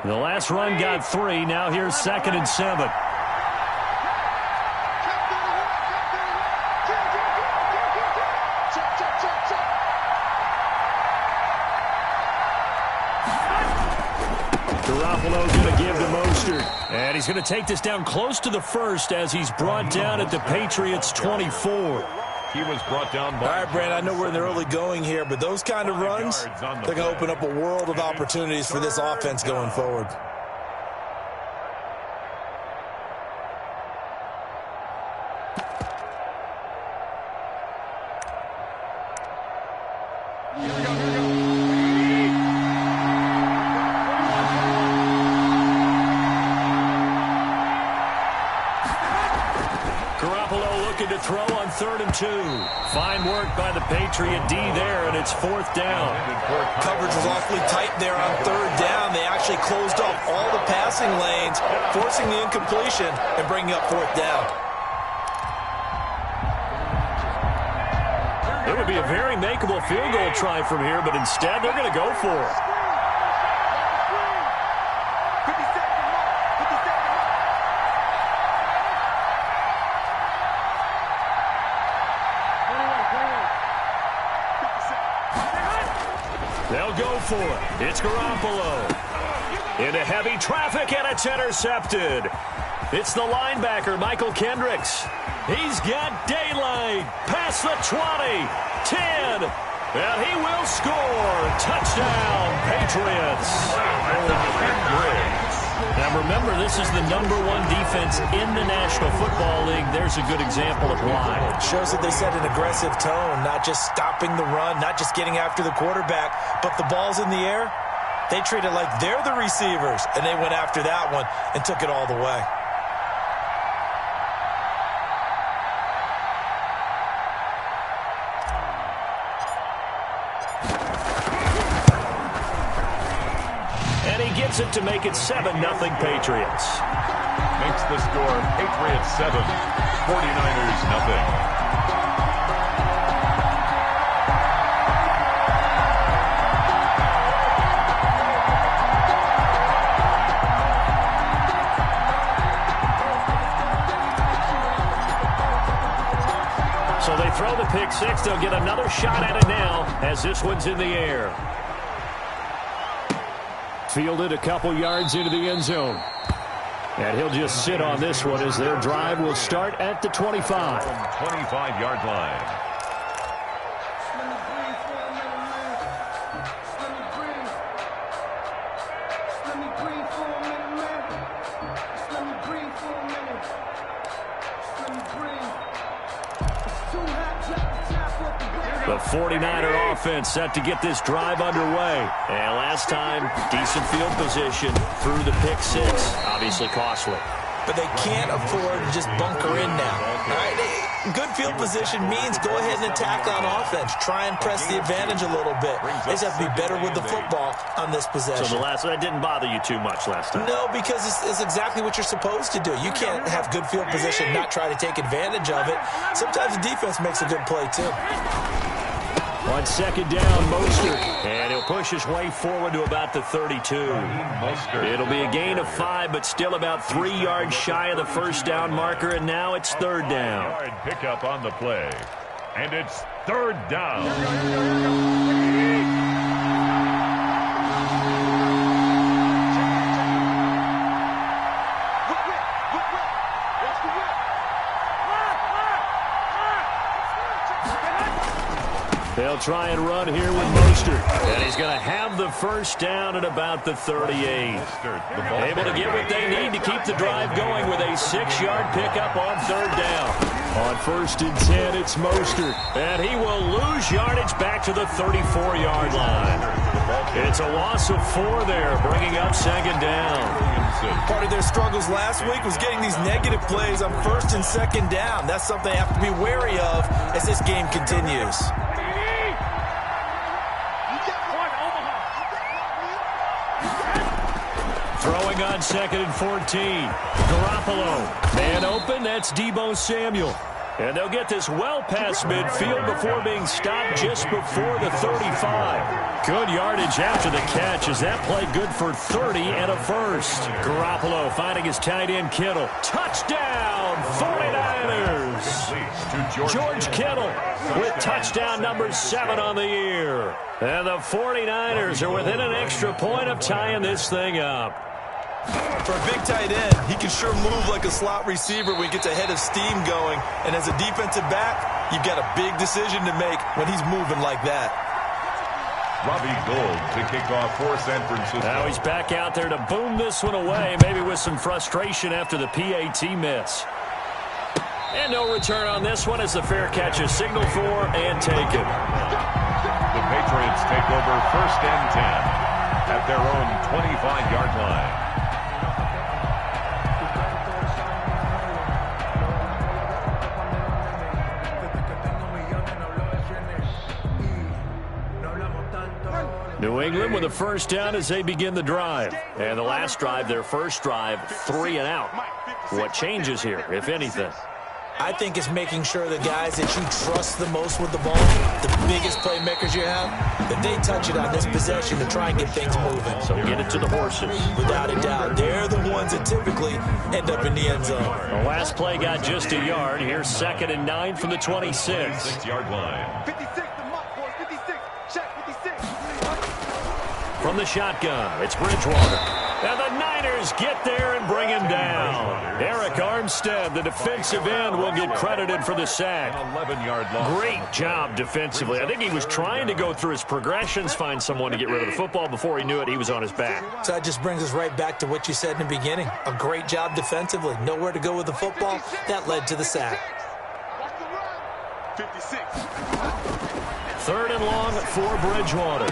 The last run got 3. Now here's 2nd and 7. Garoppolo's going to give to Mostert. And he's going to take this down close to the first as he's brought down at the Patriots' 24. He was brought down by... All right, Brand, I know we're in the early going here, but those kind of runs, they're going to open up a world of opportunities for this offense going forward. To throw on 3rd and 2. Fine work by the Patriot D there, and it's 4th down. Coverage was awfully tight there on 3rd down. They actually closed off all the passing lanes, forcing the incompletion and bringing up 4th down. It would be a very makeable field goal try from here, but instead they're going to go for it. They'll go for it. It's Garoppolo. Into heavy traffic, and it's intercepted. It's the linebacker, Michael Kendricks. He's got daylight. Past the 20. 10. And he will score. Touchdown, Patriots. Now remember, this is the #1 defense in the National Football League. There's a good example of why. It shows that they set an aggressive tone, not just stopping the run, not just getting after the quarterback, but the ball's in the air. They treat it like they're the receivers, and they went after that one and took it all the way. It to make it 7-0 Patriots. Makes the score Patriots 7, 49ers 0. So they throw the pick six. They'll get another shot at it now as this one's in the air. Fielded a couple yards into the end zone. And he'll just sit on this one as their drive will start at the 25. 25-yard line. The 49er offense set to get this drive underway. And last time, decent field position through the pick six. Obviously costly. But they can't afford to just bunker in now. All right? Good field position means go ahead and attack on offense. Try and press the advantage a little bit. They just have to be better with the football on this possession. So that didn't bother you too much last time? No, because it's exactly what you're supposed to do. You can't have good field position, not try to take advantage of it. Sometimes the defense makes a good play, too. On 2nd down, Mostert. And he'll push his way forward to about the 32. It'll be a gain of 5, but still about 3 yards shy of the first down marker, and now it's 3rd down. Pickup on the play. And it's 3rd down. They'll try and run here with Mostert. And he's going to have the first down at about the 38. Able to get what they need to keep the drive going with a 6-yard pickup on 3rd down. On 1st and 10, it's Mostert. And he will lose yardage back to the 34-yard line. It's a loss of 4 there, bringing up 2nd down. Part of their struggles last week was getting these negative plays on 1st and 2nd down. That's something they have to be wary of as this game continues. Throwing on 2nd and 14. Garoppolo. Man open, that's Deebo Samuel. And they'll get this well past midfield before being stopped just before the 35. Good yardage after the catch as that play good for 30 and a first. Garoppolo finding his tight end Kittle. Touchdown, 49ers. George Kittle with touchdown number 7 on the year. And the 49ers are within an extra point of tying this thing up. For a big tight end, he can sure move like a slot receiver when he gets a head of steam going. And as a defensive back, you've got a big decision to make when he's moving like that. Robbie Gould to kick off for San Francisco. Now he's back out there to boom this one away, maybe with some frustration after the PAT miss. And no return on this one as the fair catch is signaled for and taken. The Patriots take over 1st and 10 at their own 25-yard line. New England with a first down as they begin the drive. And the last drive, their first drive, 3 and out. What changes here, if anything? I think it's making sure the guys that you trust the most with the ball, the biggest playmakers you have, that they touch it on this possession to try and get things moving. So get it to the horses. Without a doubt, they're the ones that typically end up in the end zone. The last play got just a yard. Here's 2nd and 9 from the 26. 6-yard line. 56, the mark, boys. 56. Check 56. From the shotgun, it's Bridgewater. And the Niners get there and bring him down. Eric Armstead, the defensive end, will get credited for the sack. An 11-yard loss. Great job defensively. I think he was trying to go through his progressions, find someone to get rid of the football. Before he knew it, he was on his back. So that just brings us right back to what you said in the beginning. A great job defensively. Nowhere to go with the football. That led to the sack. 56. 3rd and long for Bridgewater.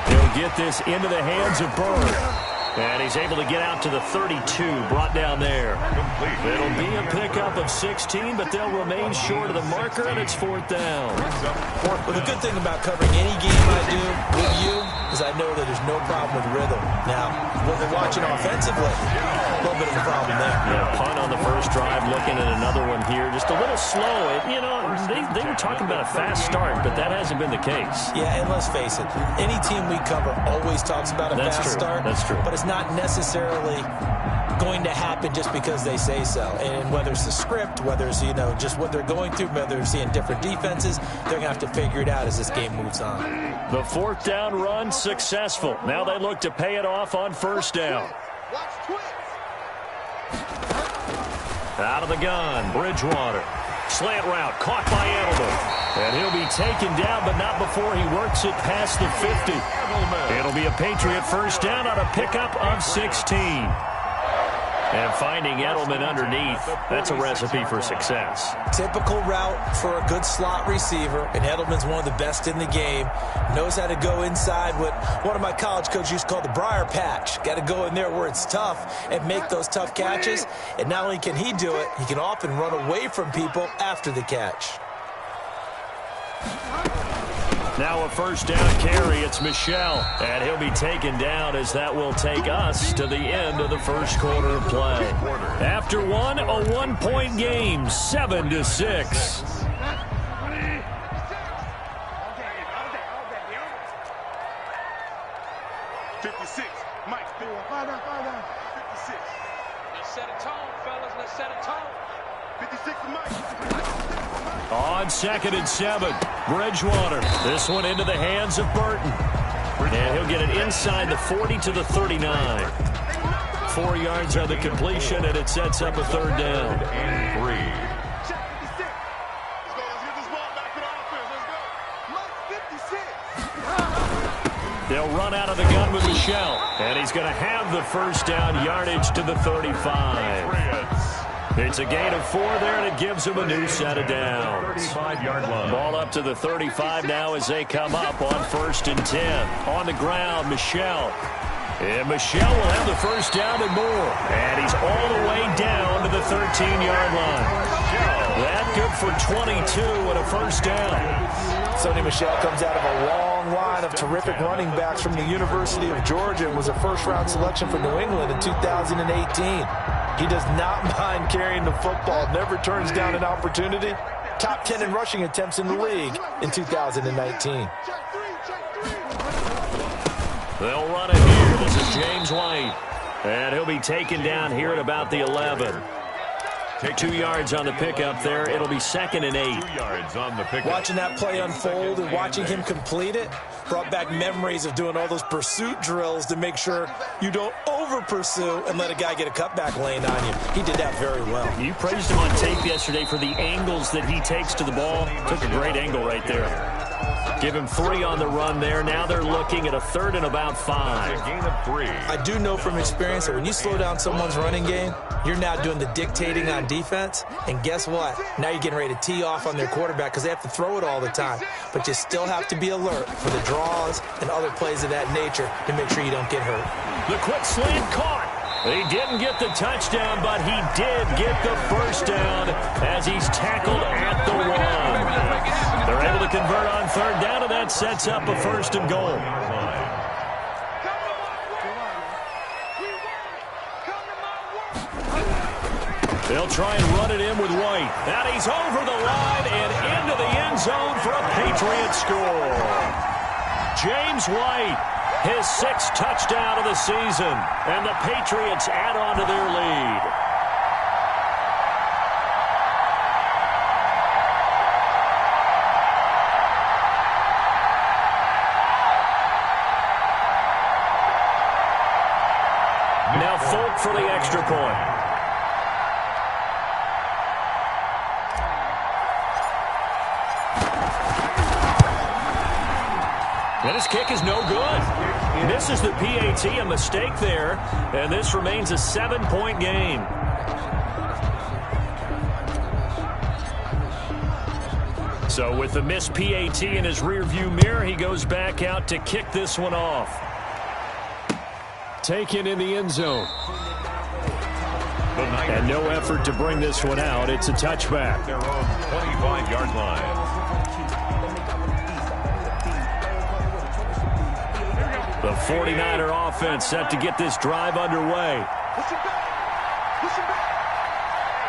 He'll get this into the hands of Bird. And he's able to get out to the 32, brought down there. It'll be a pickup of 16, but they'll remain short of the marker, and it's 4th down. Well, the good thing about covering any game I do with you is I know that there's no problem with rhythm. Now, what we're watching offensively, a little bit of a problem there. Yeah, punt on the first drive, looking at another one here. Just a little slow. You know, they were talking about a fast start, but that hasn't been the case. Yeah, and let's face it, any team we cover always talks about a fast start. That's true. But it's not necessarily going to happen just because they say so. And whether it's the script, whether it's, just what they're going through, whether they're seeing different defenses, they're going to have to figure it out as this game moves on. The 4th down run successful. Now they look to pay it off on 1st down. Out of the gun, Bridgewater. Slant route, caught by Edelman. And he'll be taken down, but not before he works it past the 50. It'll be a Patriot first down on a pickup of 16. And finding Edelman underneath, that's a recipe for success. Typical route for a good slot receiver, and Edelman's one of the best in the game. Knows how to go inside what one of my college coaches used to call the briar patch. Got to go in there where it's tough and make those tough catches. And not only can he do it, he can often run away from people after the catch. Now a first down carry, it's Michel, and he'll be taken down as that will take us to the end of the first quarter of play. After one, a one-point game, 7-6. On 2nd and 7, Bridgewater. This one into the hands of Burton. And he'll get it inside the 40 to the 39. 4 yards on the completion, and it sets up a 3rd down. And 3. They'll run out of the gun with Michel. And he's going to have the first down, yardage to the 35. It's a gain of 4 there, and it gives him a new set of downs. 35-yard line. Ball up to the 35 now as they come up on 1st and 10. On the ground, Michel. And Michel will have the first down and more. And he's all the way down to the 13-yard line. That good for 22 and a first down. Sonny Michel comes out of a long line of terrific running backs from the University of Georgia and was a first-round selection for New England in 2018. He does not mind carrying the football, never turns down an opportunity. Top 10 in rushing attempts in the league in 2019. They'll run it here. This is James White. And he'll be taken down here at about the 11. Take 2 yards on the pickup there. It'll be 2nd and 8. 2 yards on the pickup. Watching that play unfold and watching him complete it brought back memories of doing all those pursuit drills to make sure you don't over-pursue and let a guy get a cutback lane on you. He did that very well. You praised him on tape yesterday for the angles that he takes to the ball. Took a great angle right there. Give him 3 on the run there. Now they're looking at a 3rd and about 5. A gain of 3. I do know from experience that when you slow down someone's running game, you're now doing the dictating on defense. And guess what? Now you're getting ready to tee off on their quarterback because they have to throw it all the time. But you still have to be alert for the draws and other plays of that nature to make sure you don't get hurt. The quick slant caught. He didn't get the touchdown, but he did get the first down as he's tackled at the 1. They're able to convert on 3rd down, and that sets up a 1st and goal. They'll try and run it in with White. And he's over the line and into the end zone for a Patriot score. James White, his 6th touchdown of the season, and the Patriots add on to their lead. Now Folk for the extra point. And his kick is no good. Misses the PAT, a mistake there, and this remains a 7-point game. So with the missed PAT in his rearview mirror, he goes back out to kick this one off. Taken in the end zone. And no effort to bring this one out. It's a touchback. Their own 25-yard line. The 49er offense set to get this drive underway. Push him back. Push him back.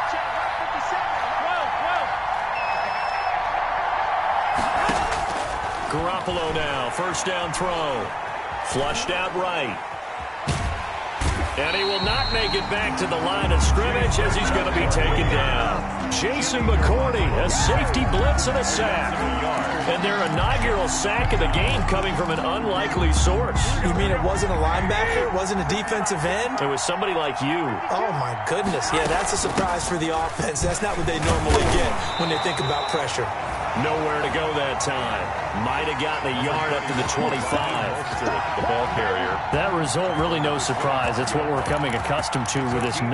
Check 157. Garoppolo now, 1st down throw. Flushed out right. And he will not make it back to the line of scrimmage as he's going to be taken down. Jason McCourty, a safety blitz and a sack. And their inaugural sack of the game coming from an unlikely source. You mean it wasn't a linebacker? It wasn't a defensive end? It was somebody like you. Oh, my goodness. Yeah, that's a surprise for the offense. That's not what they normally get when they think about pressure. Nowhere to go that time. Might have gotten a yard up to the 25. The ball carrier. That result, really no surprise. It's what we're coming accustomed to with this #1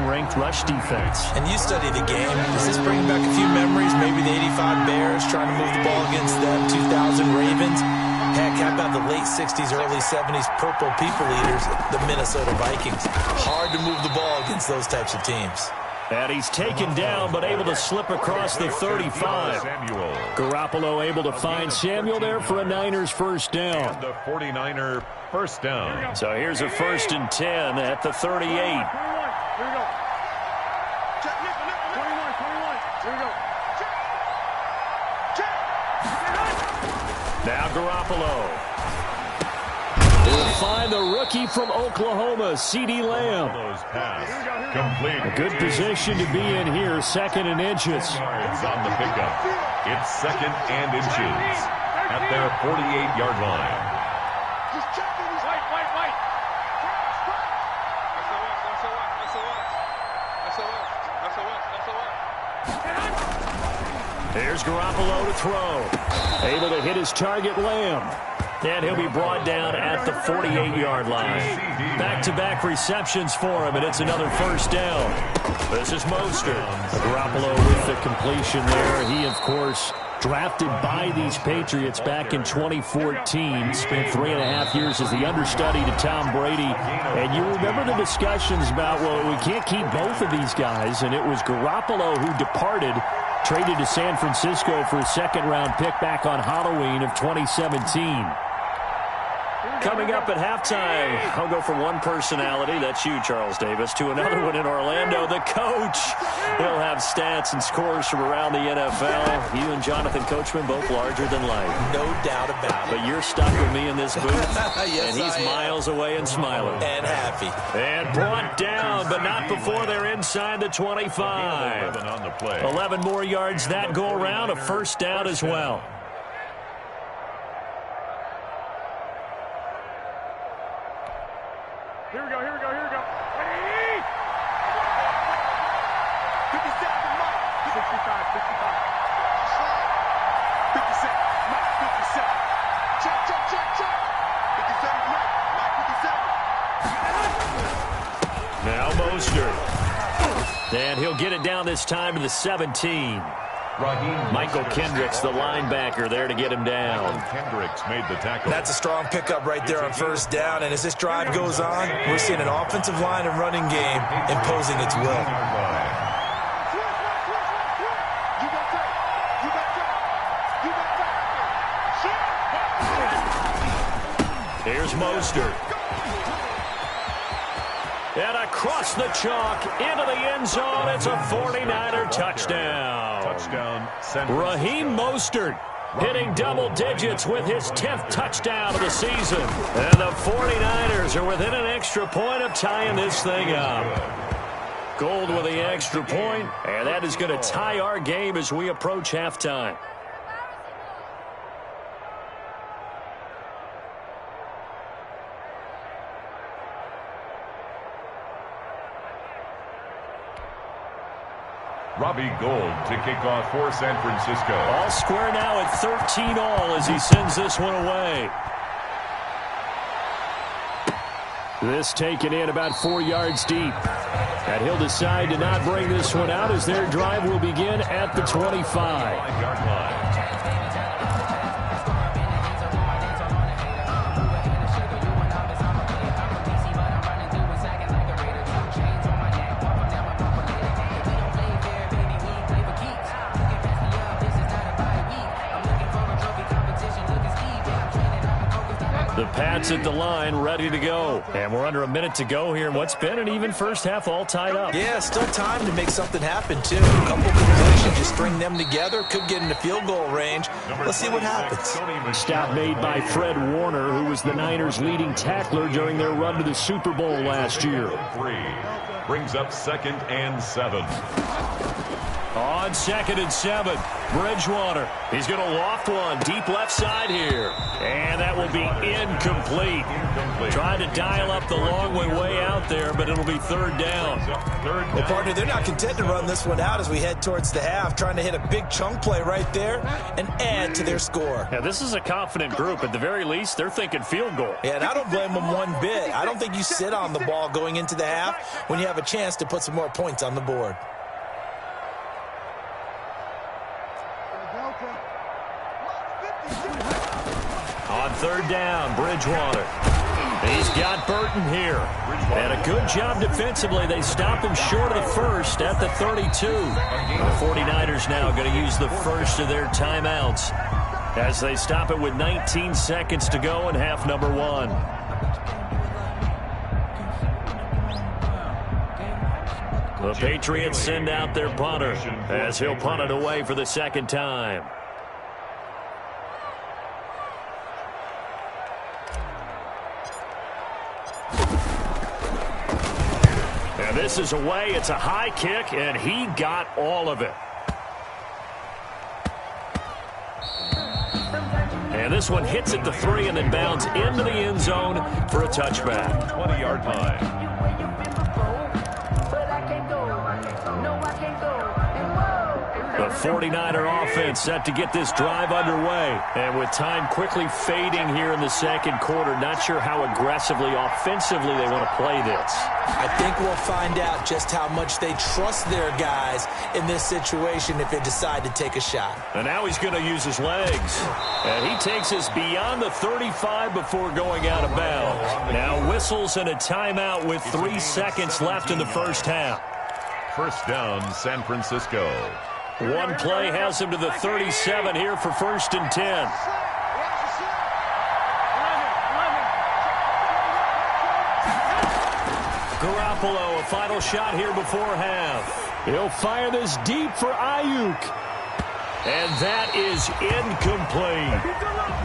ranked rush defense. And you study the game. Does this bring back a few memories? Maybe the 85 Bears trying to move the ball against the 2000 Ravens? Heck, how about the late 60s, early 70s Purple People Eaters, the Minnesota Vikings? Hard to move the ball against those types of teams. And he's taken down, but able to slip across the 35. Garoppolo able to find Samuel there for a Niners 1st down. And the 49er 1st down. So here's a 1st and 10 at the 38. Here we go. Check, 21. Here we go. Check. Now Garoppolo. He'll find the rookie from Oklahoma, C.D. Lamb. Complete. A good position to be in here, 2nd and inches. Yards on the pickup. It's 2nd and inches at their 48-yard line. Just checking these. Wait. SOS. Here's Garoppolo to throw. Able to hit his target, Lamb. And he'll be brought down at the 48-yard line. Back-to-back receptions for him, and it's another 1st down. This is Mostert. Garoppolo with the completion there. He, of course, drafted by these Patriots back in 2014. Spent 3.5 years as the understudy to Tom Brady. And you remember the discussions about, well, we can't keep both of these guys. And it was Garoppolo who departed, traded to San Francisco for a 2nd-round pick back on Halloween of 2017. coming up at halftime. I'll go from one personality, that's you, Charles Davis, to another one in Orlando, the coach. He'll have stats and scores from around the NFL. You and Jonathan Coachman both larger than life. No doubt about it. But you're stuck with me in this booth, yes, and he's miles away and smiling. And happy. And brought down, but not before they're inside the 25. 11 on the play. 11 more yards that go around, a first down as well. Here we go, here we go, here we go. 57, Mike. 65, 65. 57, Mike, 57. Check, check, check, check. 57, Mike, Mike, 57. Now Mostert. And he'll get it down this time to the 17. Michael Kendricks, the linebacker, there to get him down. Kendricks made the tackle. That's a strong pickup right there on first down. And as this drive goes on, we're seeing an offensive line and running game imposing its will. Here's Mostert. And across the chalk into the end zone. It's a 49er touchdown. Touchdown. Raheem Mostert hitting double digits with his 10th touchdown of the season. And the 49ers are within an extra point of tying this thing up. Gold with the extra point, and that is going to tie our game as we approach halftime. Robbie Gould to kick off for San Francisco. All square now at 13 all as he sends this one away. This taken in about 4 yards deep. And he'll decide to not bring this one out as their drive will begin at the 25. 5-yard line. The Pats at the line, ready to go. And we're under a minute to go here in what's been an even first half, all tied up. Yeah, still time to make something happen, too. A couple completions, you string them together, could get into field goal range. Let's see what happens. Stop made by Fred Warner, who was the Niners' leading tackler during their run to the Super Bowl last year. 3 brings up 2nd and 7. On 2nd and 7, Bridgewater. He's going to loft one deep left side here. And that will be incomplete. Trying to dial up the long way out there, but it'll be 3rd down. Well, partner, they're not content to run this one out as we head towards the half, trying to hit a big chunk play right there and add to their score. Now, this is a confident group. At the very least, they're thinking field goal. Yeah, and I don't blame them one bit. I don't think you sit on the ball going into the half when you have a chance to put some more points on the board. On 3rd down, Bridgewater. He's got Burton here. And a good job defensively. They stop him short of the first at the 32. The 49ers now going to use the first of their timeouts as they stop it with 19 seconds to go in half number 1. The Patriots send out their punter as he'll punt it away for the 2nd time. And this is away. It's a high kick, and he got all of it. And this one hits at the 3 and then bounds into the end zone for a touchback. 20-yard line. The 49er offense set to get this drive underway. And with time quickly fading here in the 2nd quarter, not sure how aggressively, offensively they want to play this. I think we'll find out just how much they trust their guys in this situation if they decide to take a shot. And now he's going to use his legs. And he takes us beyond the 35 before going out of bounds. Now whistles and a timeout with 3 seconds left in the first half. First down, San Francisco. One play has him to the 37 here for 1st and 10. Garoppolo, a final shot here before half. He'll fire this deep for Ayuk. And that is incomplete.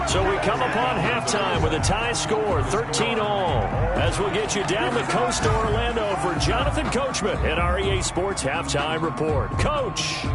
So we come upon halftime with a tie score, 13-all. As we'll get you down the coast to Orlando for Jonathan Coachman at our EA Sports Halftime Report. Coach.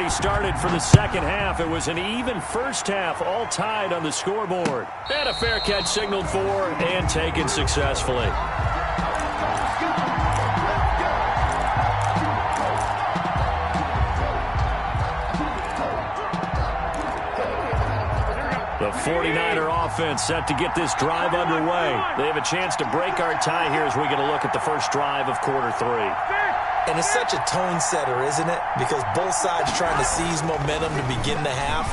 Started for the second half. It was an even first half, all tied on the scoreboard. And a fair catch signaled for and taken successfully. The 49er offense set to get this drive underway. They have a chance to break our tie here as we get a look at the first drive of quarter 3. And it's such a tone setter, isn't it? Because both sides trying to seize momentum to begin the half.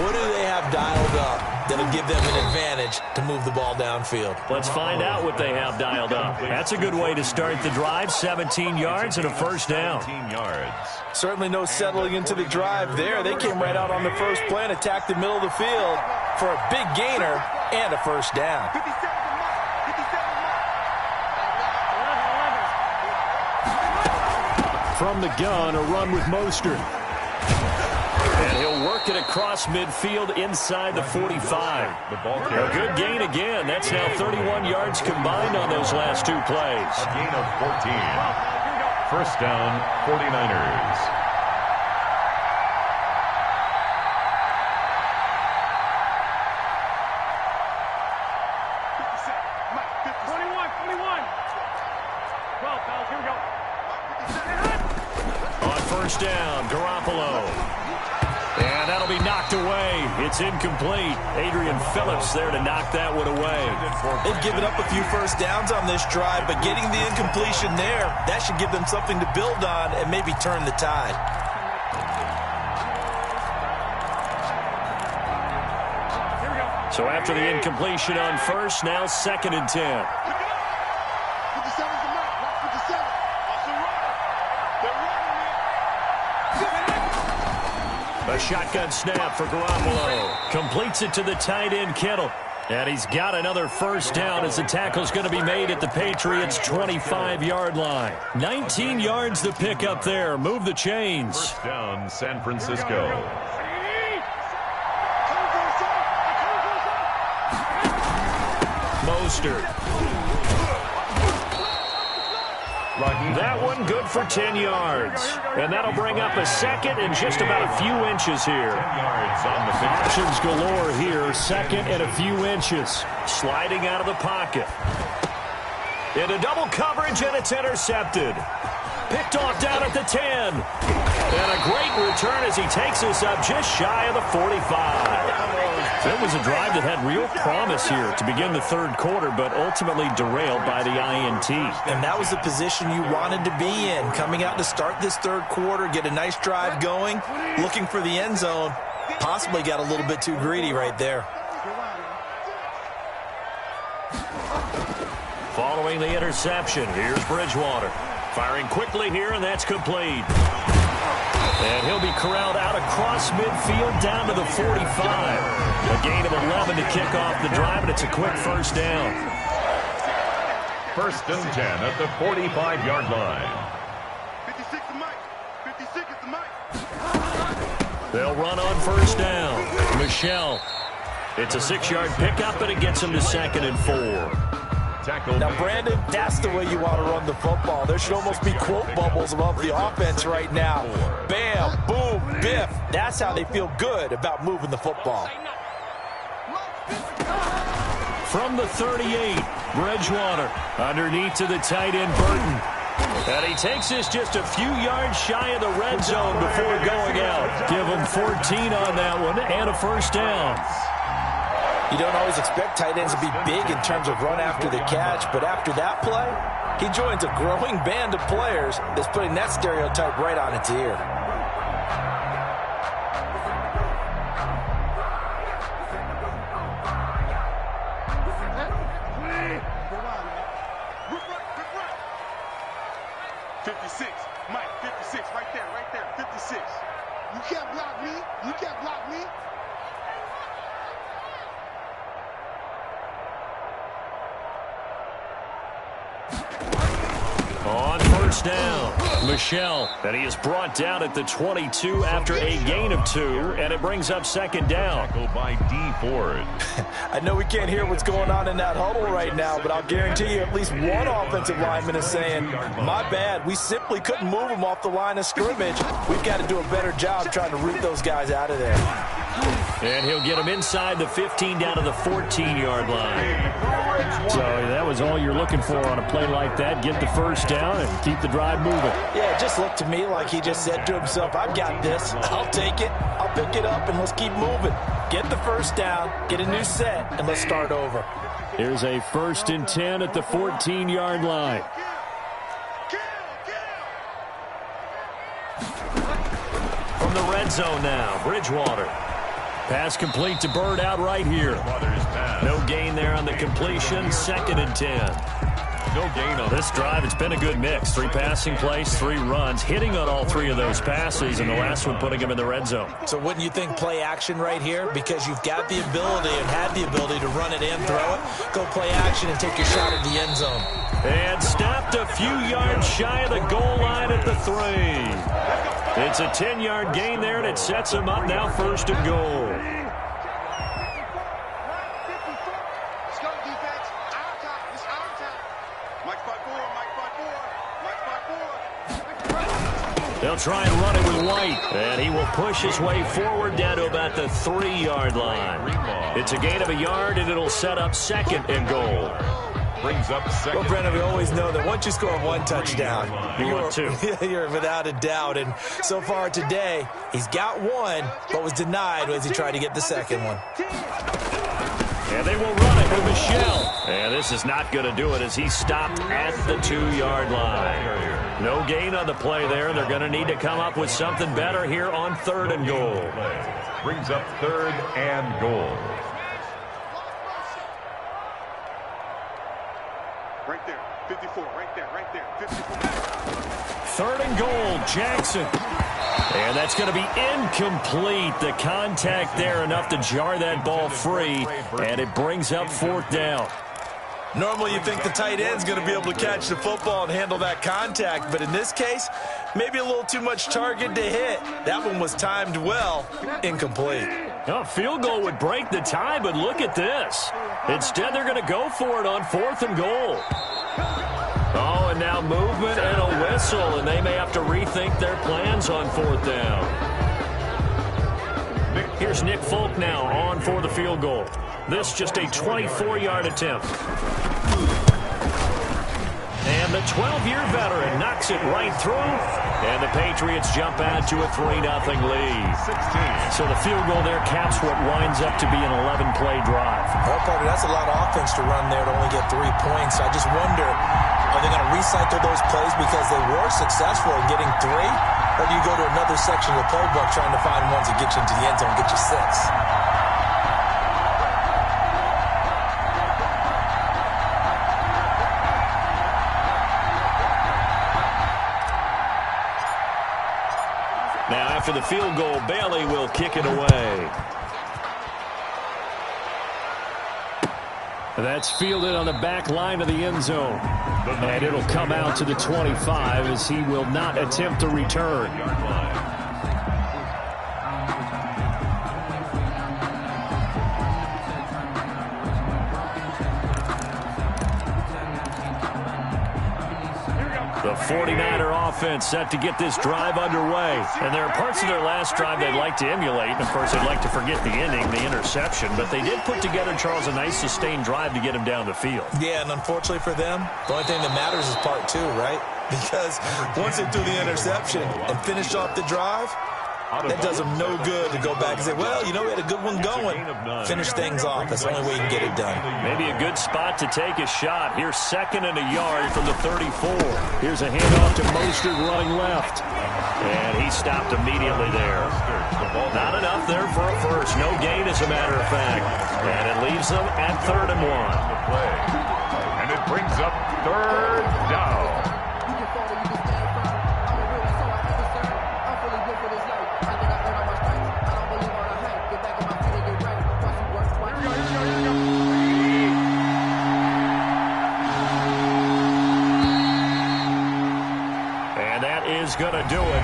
What do they have dialed up that'll give them an advantage to move the ball downfield? Let's find out what they have dialed up. That's a good way to start the drive. 17 yards and a first down. 17 yards. Certainly no settling into the drive there. They came right out on the first play and attacked the middle of the field for a big gainer and a first down. From the gun, a run with Mostert. And he'll work it across midfield inside the 45. A good gain again. That's now 31 yards combined on those last 2 plays. A gain of 14. First down, 49ers. First down, Garoppolo. And that'll be knocked away. It's incomplete. Adrian Phillips there to knock that one away. They've given up a few first downs on this drive, but getting the incompletion there, that should give them something to build on and maybe turn the tide. So after the incompletion on first, now 2nd and 10. A shotgun snap for Garoppolo. Completes it to the tight end, Kittle. And he's got another first down as the tackle's going to be made at the Patriots' 25-yard line. 19 yards to pick up there. Move the chains. First down, San Francisco. Mostert. That one good for 10 yards. And that'll bring up a second and just about a few inches here. 10 yards on the options galore here. Second and a few inches. Sliding out of the pocket. Into double coverage, and it's intercepted. Picked off down at the 10. And a great return as he takes us up just shy of the 45. It was a drive that had real promise here to begin the third quarter, but ultimately derailed by the INT. And that was the position you wanted to be in, coming out to start this third quarter, get a nice drive going, looking for the end zone. Possibly got a little bit too greedy right there. Following the interception, here's Bridgewater. Firing quickly here, and that's complete. And he'll be corralled out across midfield down to the 45. A gain of 11 to kick off the drive, and it's a quick first down. First and 10 at the 45-yard line. 56 the mic. 56 is the mic. They'll run on first down. Michelle. It's a 6-yard pickup, and it gets him to 2nd and 4. Now, Brandon, that's the way you want to run the football. There should almost be quote bubbles above the offense right now. Bam, boom, biff. That's how they feel good about moving the football. From the 38, Bridgewater underneath to the tight end, Burton. And he takes this just a few yards shy of the red zone before going out. Give him 14 on that one and a first down. You don't always expect tight ends to be big in terms of run after the catch, but after that play, He joins a growing band of players that's putting that stereotype right on its ear. Mike, 56, right there, 56. You can't block me. You can't block me. On first down, Michel, and he is brought down at the 22 after a gain of 2, and it brings up second down. Tackled by D. Ford. I know we can't hear what's going on in that huddle right now, but I'll guarantee you at least one offensive lineman is saying, my bad, we simply couldn't move them off the line of scrimmage. We've got to do a better job trying to root those guys out of there. And he'll get them inside the 15 down to the 14-yard line. So that was all you're looking for on a play like that. Get the first down and keep the drive moving. Yeah, it just looked to me like he just said to himself, I've got this. I'll take it. I'll pick it up, and let's keep moving. Get the first down, get a new set, and let's start over. Here's a 1st and 10 at the 14-yard line. From the red zone now, Bridgewater. Pass complete to Bird out right here. No gain there on the completion. 2nd and 10. No gain on this drive. It's been a good mix. 3 passing plays, 3 runs, hitting on all 3 of those passes, and the last one putting him in the red zone. So wouldn't you think play action right here? Because you've got the ability and had the ability to run it and throw it. Go play action and take your shot at the end zone. And stopped a few yards shy of the goal line at the 3. It's a 10-yard gain there, and it sets him up now 1st and goal. Let's go, defense. Our time. It's our time. Mike 5-4. They'll try and run it with White, and he will push his way forward down to about the 3-yard line. It's a gain of a yard, and it'll set up 2nd and goal. Brings up 2nd. Well, Brennan, we always know that once you score 1 touchdown, you're without a doubt. And so far today, he's got 1, but was denied as he tried to get the 2nd one. And they will run it with Michel. And this is not going to do it as he stopped at the 2-yard line. No gain on the play there. They're going to need to come up with something better here on 3rd and goal. Brings up 3rd and goal. Right there. 54. Right there. 54. 3rd and goal, Jackson. And that's going to be incomplete. The contact there enough to jar that ball free, and it brings up 4th down. Normally you think the tight end's going to be able to catch the football and handle that contact, but in this case, maybe a little too much target to hit. That one was timed well, incomplete. A field goal would break the tie, but look at this. Instead, they're going to go for it on 4th and goal. Oh, and now movement and a whistle, and they may have to rethink their plans on 4th down. Here's Nick Folk now on for the field goal. This just a 24-yard attempt. And the 12-year veteran knocks it right through, and the Patriots jump out to a 3-0 lead. 16. So the field goal there caps what winds up to be an 11-play drive. Well, Parker, that's a lot of offense to run there to only get 3 points. I just wonder, are they going to recycle those plays because they were successful in getting 3? Or do you go to another section of the playbook trying to find ones that get you into the end zone and get you 6? Now, after the field goal, Bailey will kick it away. That's fielded on the back line of the end zone. And it'll come out to the 25 as he will not attempt to return. The 49er offense set to get this drive underway. And there are parts of their last drive they'd like to emulate. And, of course, they'd like to forget the ending, the interception. But they did put together, Charles, a nice sustained drive to get him down the field. Yeah, and unfortunately for them, the only thing that matters is part 2, right? Because once they threw the interception and finished off the drive, That does them no good to go back and say, well, you know, we had a good one going. Finish things off. That's the only way you can get it done. Maybe a good spot to take a shot. Here's 2nd and a yard from the 34. Here's a handoff to Mostert running left. And he stopped immediately there. Not enough there for a first. No gain, as a matter of fact. And it leaves them at 3rd and 1. And it brings up 3rd down. Is going to do it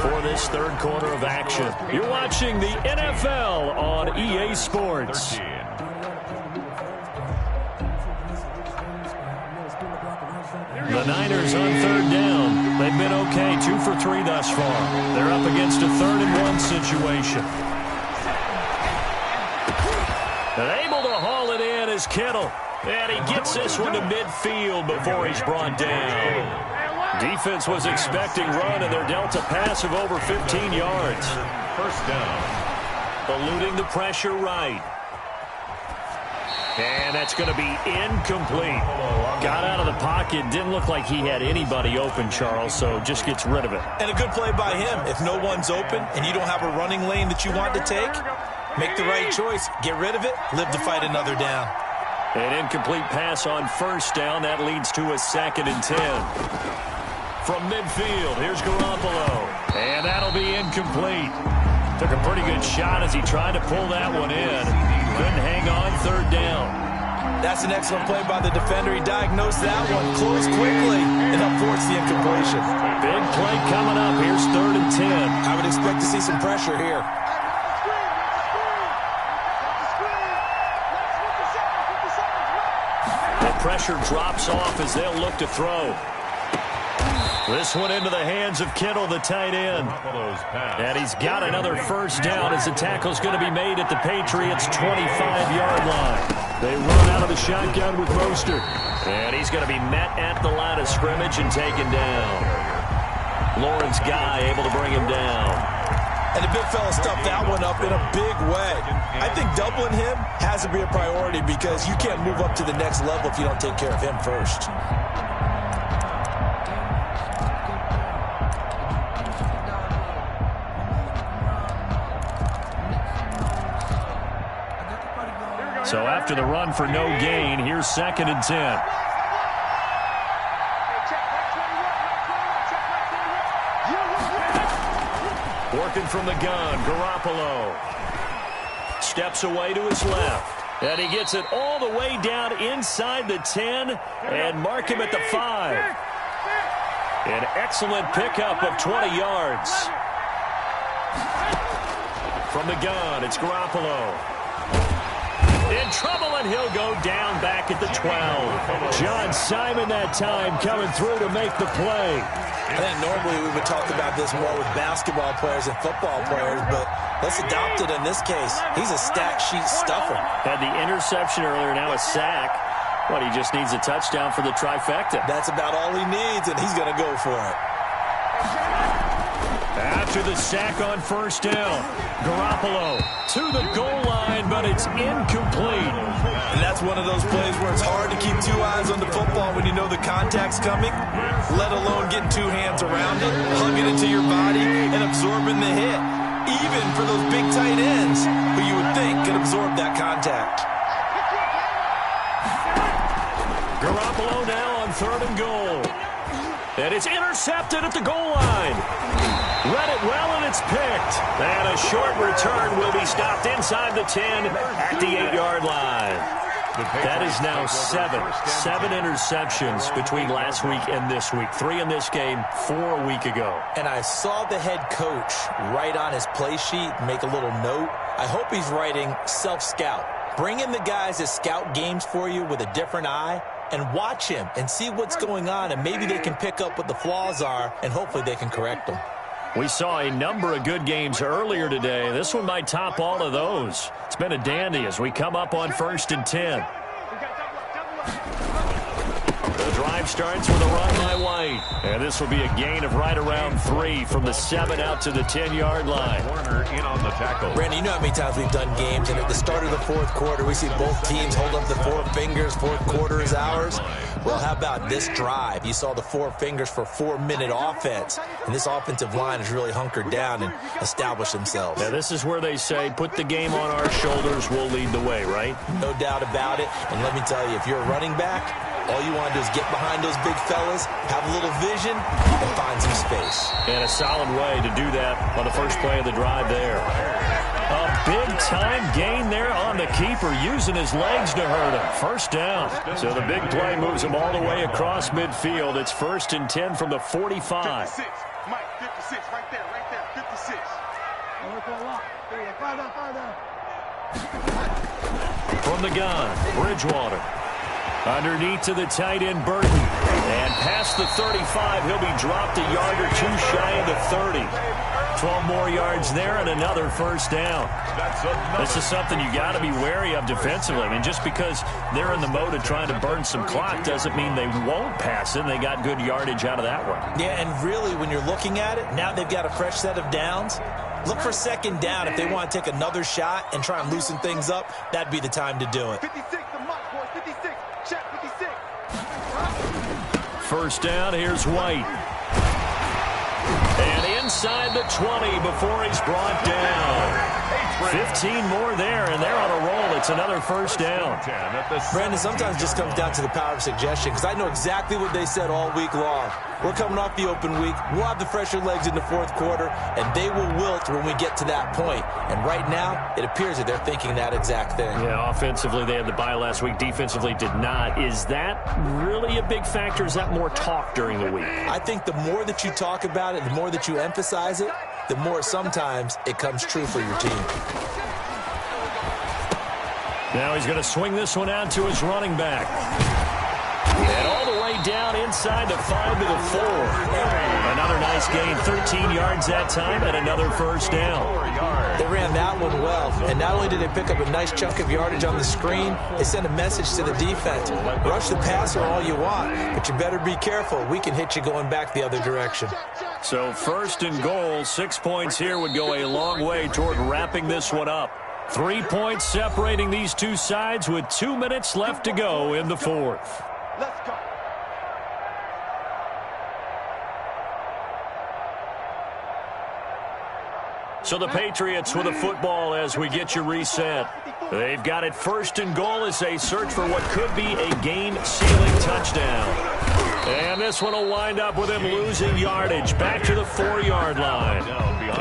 for this 3rd quarter of action. You're watching the NFL on EA Sports. The Niners on 3rd down. They've been okay, 2 for 3 thus far. They're up against a 3rd and 1 situation. And able to haul it in is Kittle. And he gets this one to midfield before he's brought down. Defense was expecting run, and they're dealt a pass of over 15 yards. 1st down. Eluding the pressure right. And that's going to be incomplete. Got out of the pocket. Didn't look like he had anybody open, Charles, so just gets rid of it. And a good play by him. If no one's open and you don't have a running lane that you want to take, make the right choice. Get rid of it. Live to fight another down. An incomplete pass on 1st down. That leads to a 2nd and 10. From midfield, here's Garoppolo. And that'll be incomplete. Took a pretty good shot as he tried to pull that one in. Couldn't hang on 3rd down. That's an excellent play by the defender. He diagnosed that one, closed quickly, and unforced the incompletion. Big play coming up. Here's 3rd and 10. I would expect to see some pressure here. The pressure drops off as they'll look to throw. This one into the hands of Kittle, the tight end. And he's got another 1st down as the tackle's going to be made at the Patriots' 25-yard line. They run out of the shotgun with Mostert. And he's going to be met at the line of scrimmage and taken down. Lawrence Guy able to bring him down. And the big fella stuffed that one up in a big way. I think doubling him has to be a priority because you can't move up to the next level if you don't take care of him first. So after the run for no gain, here's 2nd and 10. Working from the gun, Garoppolo. Steps away to his left. And he gets it all the way down inside the 10 and mark him at the 5. An excellent pickup of 20 yards. From the gun, it's Garoppolo. In trouble, and he'll go down back at the 12. John Simon that time coming through to make the play. I think normally we would talk about this more with basketball players and football players, but let's adopt it in this case. He's a stat sheet stuffer. Had the interception earlier, now a sack. But he just needs a touchdown for the trifecta. That's about all he needs, and he's going to go for it. After the sack on 1st down, Garoppolo to the goal line, but it's incomplete. And that's one of those plays where it's hard to keep 2 eyes on the football when you know the contact's coming, let alone getting 2 hands around it, hugging it to your body, and absorbing the hit. Even for those big tight ends who you would think could absorb that contact. Garoppolo now on 3rd and goal. And it's intercepted at the goal line. Read it well, and it's picked. And a short return will be stopped inside the 10 at the 8-yard line. That is now 7 interceptions between last week and this week. 3 in this game, 4 a week ago. And I saw the head coach write on his play sheet, make a little note. I hope he's writing self-scout. Bring in the guys that scout games for you with a different eye and watch him and see what's going on, and maybe they can pick up what the flaws are, and hopefully they can correct them. We saw a number of good games earlier today. This one might top all of those. It's been a dandy as we come up on 1st and 10. The drive starts with a run by White. And this will be a gain of right around 3 from the 7 out to the 10-yard line. Warner in on the tackle. Randy, you know how many times we've done games, and at the start of the fourth quarter, we see both teams hold up the 4 fingers, fourth quarter is ours. Well, how about this drive? You saw the 4 fingers for 4-minute offense, and this offensive line has really hunkered down and established themselves. Now, this is where they say, put the game on our shoulders, we'll lead the way, right? No doubt about it, and let me tell you, if you're a running back, all you want to do is get behind those big fellas, have a little vision, and find some space. And a solid way to do that on the first play of the drive there. A big-time gain there on the keeper, using his legs to hurt him. First down. So the big play moves him all the way across midfield. It's 1st and 10 from the 45. 56. Mike, 56, right there, 56. From the gun, Bridgewater. Underneath to the tight end, Burton. And past the 35, he'll be dropped a yard or 2 shy of the 30. 12 more yards there and another first down. This is something you got to be wary of defensively. I mean, just because they're in the mode of trying to burn some clock doesn't mean they won't pass it. They got good yardage out of that one. Yeah, and really, when you're looking at it, now they've got a fresh set of downs. Look for second down. If they want to take another shot and try and loosen things up, that'd be the time to do it. 56, the mark, boys, 56. Check 56. First down, here's White. And inside the 20 before he's brought down. 15 more there, and they're on a roll. It's another first down. Brandon, sometimes it just comes down to the power of suggestion, because I know exactly what they said all week long. We're coming off the open week. We'll have the fresher legs in the fourth quarter, and they will wilt when we get to that point. And right now, it appears that they're thinking that exact thing. Yeah, offensively, they had the bye last week. Defensively, did not. Is that really a big factor? Is that more talk during the week? I think the more that you talk about it, the more that you emphasize it, the more sometimes it comes true for your team. Now he's going to swing this one out to his running back. And all the way down inside the 5 to the 4. Another nice gain, 13 yards that time, and another first down. They ran that one well, and not only did they pick up a nice chunk of yardage on the screen, they sent a message to the defense. Rush the passer all you want, but you better be careful. We can hit you going back the other direction. So 1st and goal, 6 points here would go a long way toward wrapping this one up. 3 points separating these two sides with 2 minutes left to go in the fourth. Let's go. So the Patriots with a football as we get you reset. They've got it 1st and goal as they search for what could be a game-sealing touchdown. And this one will wind up with him losing yardage back to the 4-yard line.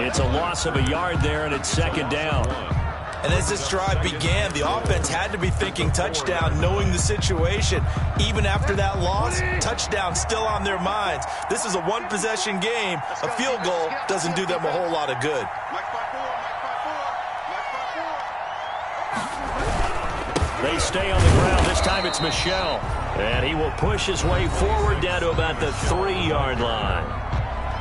It's a loss of a yard there, and it's 2nd down. And as this drive began, the offense had to be thinking touchdown, knowing the situation. Even after that loss, touchdown still on their minds. This is a one-possession game. A field goal doesn't do them a whole lot of good. They stay on the ground. This time it's Michel. And he will push his way forward down to about the 3-yard line.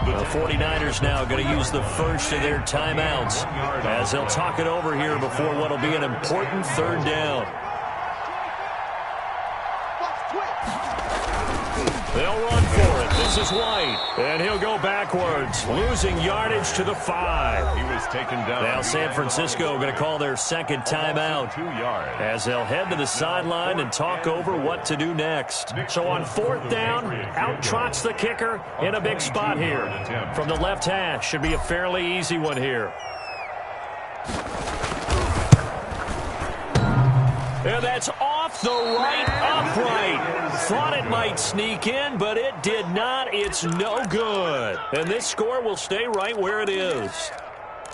The 49ers now going to use the first of their timeouts as they'll talk it over here before what will be an important 3rd down. They'll run for it. This is White, and he'll go backwards, losing yardage to the 5. He was taken down. Now San Francisco going to call their 2nd timeout 2 yards. as they'll head to the sideline and talk over what to do next. So on 4th down, out trots the kicker in a big spot here. From the left hash, should be a fairly easy one here. And that's off the right upright. Thought it might sneak in, but it did not. It's no good. And this score will stay right where it is.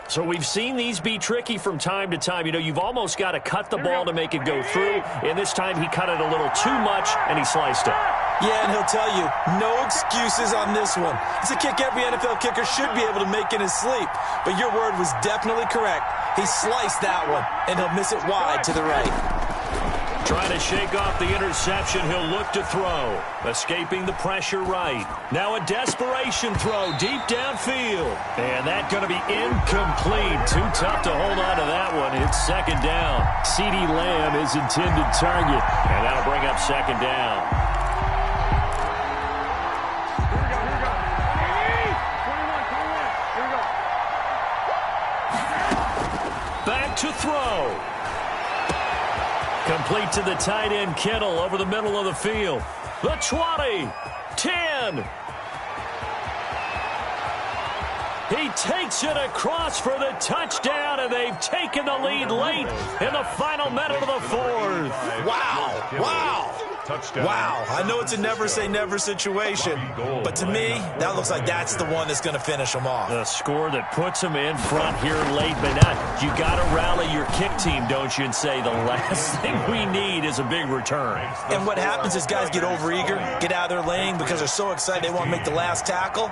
So we've seen these be tricky from time to time. You know, you've almost got to cut the ball to make it go through. And this time he cut it a little too much, and he sliced it. Yeah, and he'll tell you, no excuses on this one. It's a kick every NFL kicker should be able to make in his sleep. But your word was definitely correct. He sliced that one, and he'll miss it wide to the right. Trying to shake off the interception, he'll look to throw. Escaping the pressure right. Now a desperation throw deep downfield. And that's going to be incomplete. Too tough to hold on to that one. It's 2nd down. CeeDee Lamb is intended target. And that'll bring up 2nd down. back to throw. Complete to the tight end, Kittle, over the middle of the field. The 20, 10. He takes it across for the touchdown, and they've taken the lead late in the final minute of the fourth. Wow. Wow. Touchdown. Wow. I know it's a never-say-never situation, but to me, that looks like that's the one that's going to finish them off. A score that puts them in front here late, but not. You got to rally your kick team, don't you, and say the last thing we need is a big return. And what happens is guys get overeager, get out of their lane because they're so excited they want to make the last tackle.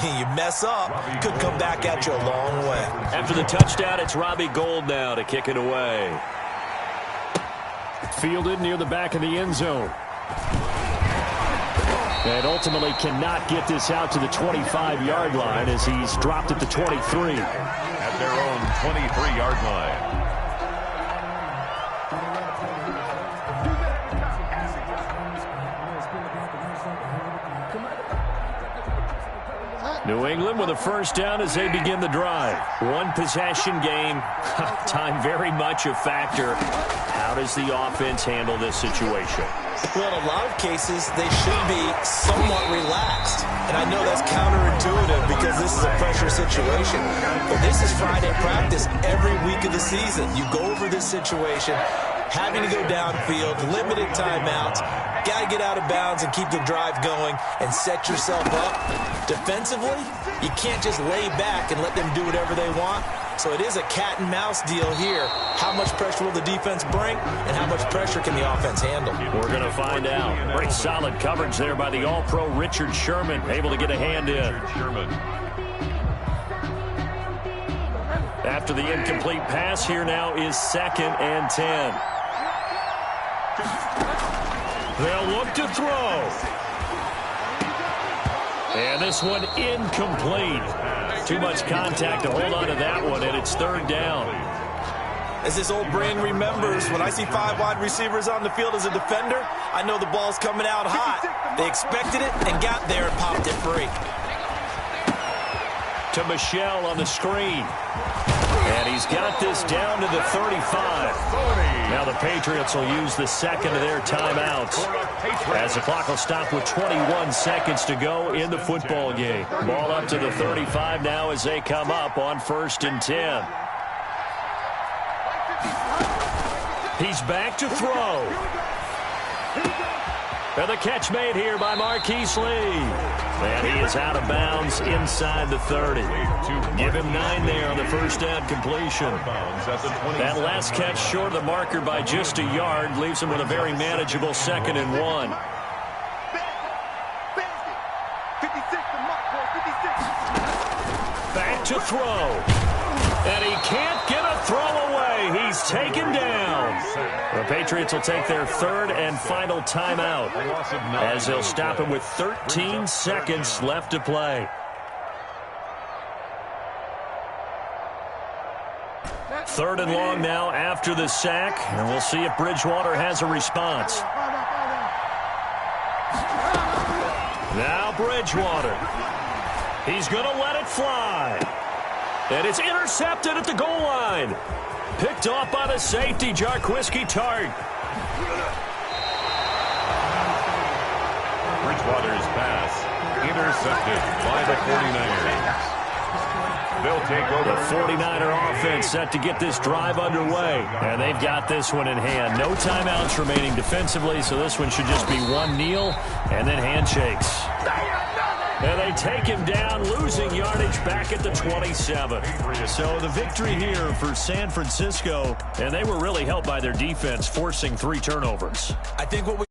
You mess up, could come back at you a long way. After the touchdown, it's Robbie Gould now to kick it away. Fielded near the back of the end zone. And ultimately cannot get this out to the 25-yard line as he's dropped at the 23. At their own 23-yard line. New England with a first down as they begin the drive. One possession game. Time very much a factor. How does the offense handle this situation? Well, in a lot of cases, they should be somewhat relaxed. And I know that's counterintuitive because this is a pressure situation. But this is Friday practice every week of the season. You go over this situation, having to go downfield, limited timeouts, got to get out of bounds and keep the drive going and set yourself up. Defensively, you can't just lay back and let them do whatever they want. So it is a cat and mouse deal here. How much pressure will the defense bring, and how much pressure can the offense handle? We're going to find out. Very solid coverage there by the All-Pro Richard Sherman, able to get a hand in. After the incomplete pass, here now is 2nd and 10. They'll look to throw. And this one incomplete. Too much contact to hold on to that one, and it's 3rd down. As this old brain remembers, when I see 5 wide receivers on the field as a defender, I know the ball's coming out hot. They expected it and got there and popped it free. To Michelle on the screen. And he's got this down to the 35. Now the Patriots will use the second of their timeouts as the clock will stop with 21 seconds to go in the football game. Ball up to the 35 now as they come up on 1st and 10. He's back to throw. And the catch made here by Marquise Lee. And he is out of bounds inside the 30. Give him 9 there on the first down completion. That last catch short of the marker by just a yard leaves him with a very manageable 2nd and 1. Back to throw. And he can't get a throw away. He's taken down. The Patriots will take their 3rd and final timeout as they'll stop him with 13 seconds left to play. 3rd and long now after the sack, and we'll see if Bridgewater has a response. Now Bridgewater. He's going to let it fly. And it's intercepted at the goal line. Picked off by the safety, Jarquiski Tart. Bridgewater's pass intercepted by the 49ers. They'll take over. The 49er offense set to get this drive underway. And they've got this one in hand. No timeouts remaining defensively, so this one should just be one kneel and then handshakes. And they take him down, losing yardage back at the 27. So the victory here for San Francisco, and they were really helped by their defense, forcing 3 turnovers. I think what we